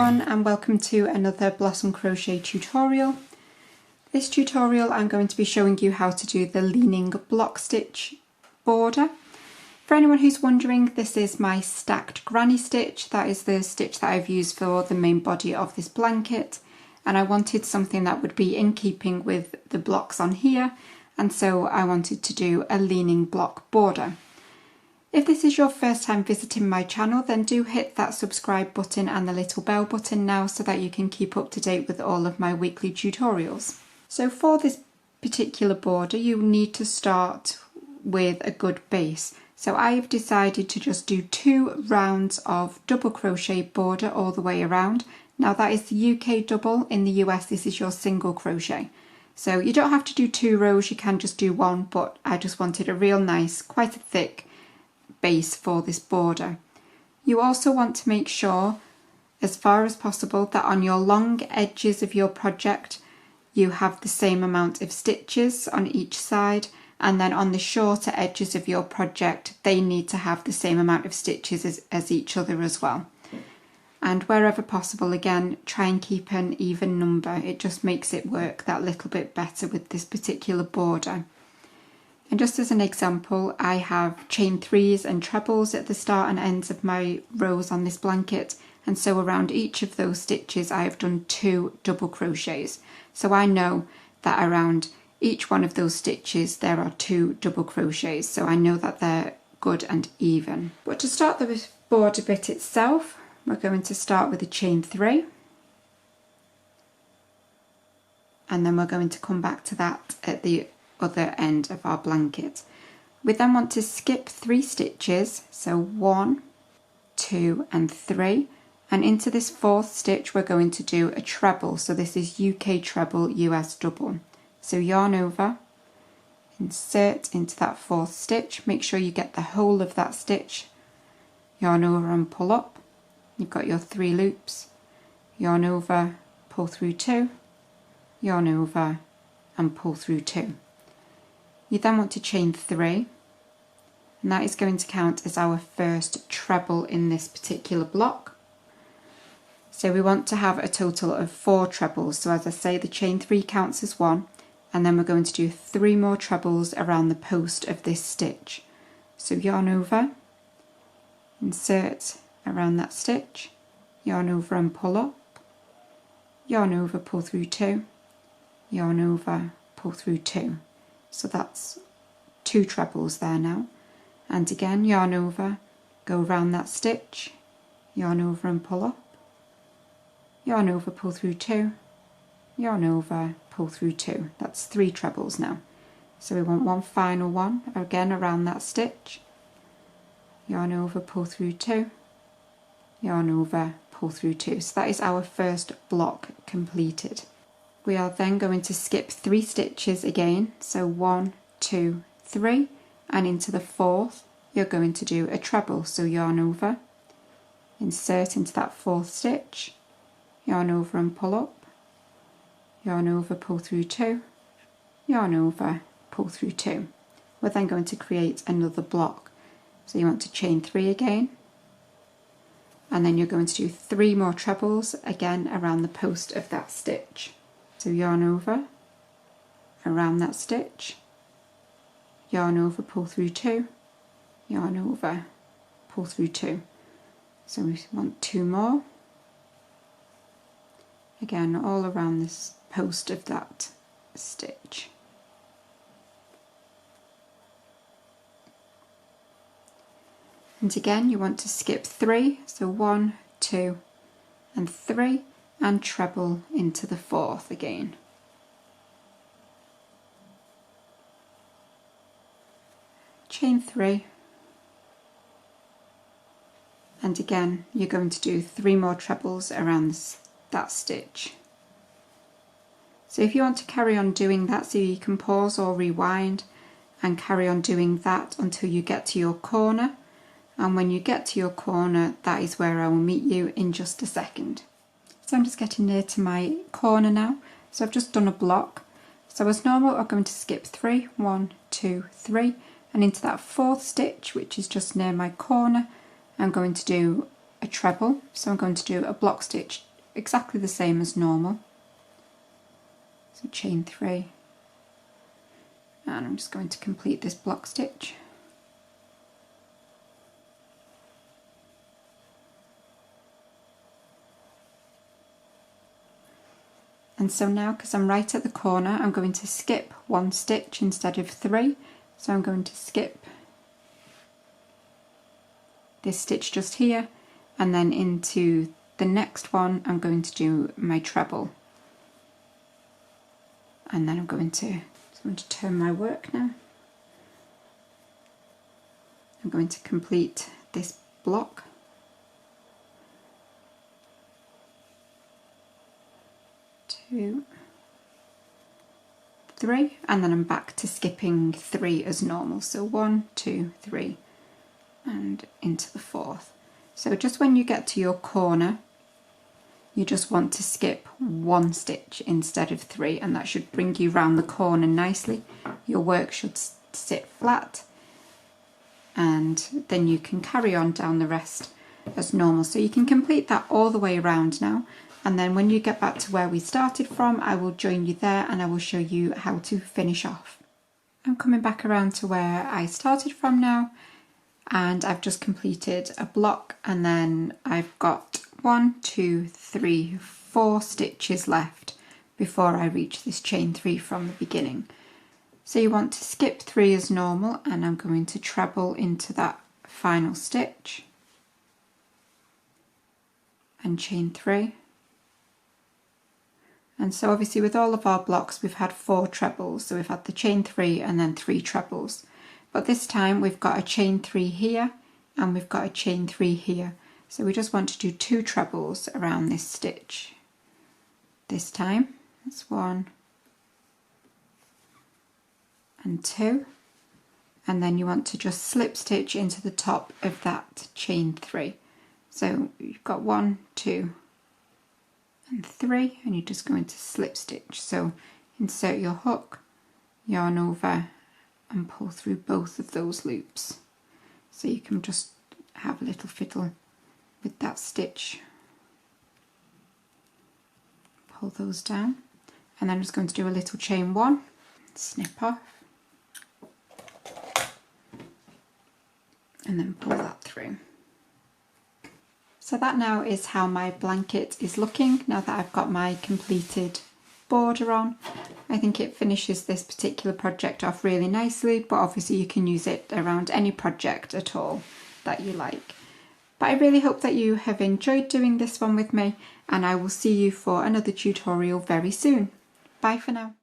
everyone, and welcome to another Blossom Crochet tutorial. This tutorial I'm going to be showing you how to do the leaning block stitch border. For anyone who's wondering, this is my stacked granny stitch. That is the stitch that I've used for the main body of this blanket, and I wanted something that would be in keeping with the blocks on here, and so I wanted to do a leaning block border. If this is your first time visiting my channel, then do hit that subscribe button and the little bell button now so that you can keep up to date with all of my weekly tutorials. So for this particular border, you need to start with a good base. So I've decided to just do 2 rounds of double crochet border all the way around. Now that is the UK double, in the US this is your single crochet. So you don't have to do 2 rows, you can just do 1, but I just wanted a real nice, quite a thick base for this border. You also want to make sure, as far as possible, that on your long edges of your project you have the same amount of stitches on each side, and then on the shorter edges of your project they need to have the same amount of stitches as each other as well. And wherever possible, again, try and keep an even number. It just makes it work that little bit better with this particular border. And just as an example, I have chain 3s and trebles at the start and ends of my rows on this blanket, and so around each of those stitches I have done 2 double crochets. So I know that around each one of those stitches there are 2 double crochets, so I know that they're good and even. But to start the border bit itself, we're going to start with a chain 3, and then we're going to come back to that at the other end of our blanket. We then want to skip 3 stitches, so 1, 2 and 3, and into this 4th stitch we're going to do a treble. So this is UK treble, US double. So yarn over, insert into that 4th stitch, make sure you get the whole of that stitch, yarn over and pull up. You've got your 3 loops, yarn over, pull through 2, yarn over and pull through 2. You then want to chain 3, and that is going to count as our first treble in this particular block. So we want to have a total of 4 trebles. So as I say, the chain 3 counts as 1, and then we're going to do 3 more trebles around the post of this stitch. So yarn over, insert around that stitch, yarn over and pull up, yarn over, pull through 2, yarn over, pull through 2. So that's 2 trebles there now, and again yarn over, go around that stitch, yarn over and pull up, yarn over, pull through 2, yarn over, pull through 2. That's 3 trebles now. So we want one final one, again around that stitch, yarn over, pull through 2, yarn over, pull through 2. So that is our first block completed. We are then going to skip 3 stitches again, so 1, 2, 3, and into the 4th you're going to do a treble. So yarn over, insert into that 4th stitch, yarn over and pull up, yarn over, pull through 2, yarn over, pull through 2. We're then going to create another block. So you want to chain 3 again, and then you're going to do 3 more trebles again around the post of that stitch. So yarn over, around that stitch, yarn over, pull through 2, yarn over, pull through 2. So we want 2 more, again all around this post of that stitch. And again you want to skip 3, so 1, 2 and 3, and treble into the 4th again. Chain 3, and again you're going to do 3 more trebles around that stitch. So if you want to carry on doing that, so you can pause or rewind and carry on doing that until you get to your corner, and when you get to your corner that is where I will meet you in just a second. So I'm just getting near to my corner now. So I've just done a block. So as normal I'm going to skip 3, 1, 2, 3, and into that 4th stitch, which is just near my corner, I'm going to do a treble. So I'm going to do a block stitch exactly the same as normal. So chain 3, and I'm just going to complete this block stitch. And so now, because I'm right at the corner, I'm going to skip 1 stitch instead of 3. So I'm going to skip this stitch just here, and then into the next one I'm going to do my treble. And then I'm going to turn my work now. I'm going to complete this block. 2, 3, and then I'm back to skipping 3 as normal. So 1, 2, 3, and into the 4th. So just when you get to your corner, you just want to skip 1 stitch instead of 3, and that should bring you round the corner nicely. Your work should sit flat, and then you can carry on down the rest as normal. So you can complete that all the way around now, and then when you get back to where we started from, I will join you there and I will show you how to finish off. I'm coming back around to where I started from now, and I've just completed a block, and then I've got 1, 2, 3, 4 stitches left before I reach this chain 3 from the beginning. So you want to skip 3 as normal, and I'm going to treble into that final stitch and chain 3. And so obviously with all of our blocks we've had 4 trebles, so we've had the chain 3 and then 3 trebles. But this time we've got a chain 3 here and we've got a chain 3 here. So we just want to do 2 trebles around this stitch. This time, that's 1 and 2. And then you want to just slip stitch into the top of that chain 3. So you've got 1, 2, and 3, and you're just going to slip stitch. So insert your hook, yarn over, and pull through both of those loops. So you can just have a little fiddle with that stitch. Pull those down, and then I'm just going to do a little chain 1, snip off, and then pull that through. So that now is how my blanket is looking now that I've got my completed border on. I think it finishes this particular project off really nicely, but obviously you can use it around any project at all that you like. But I really hope that you have enjoyed doing this one with me, and I will see you for another tutorial very soon. Bye for now.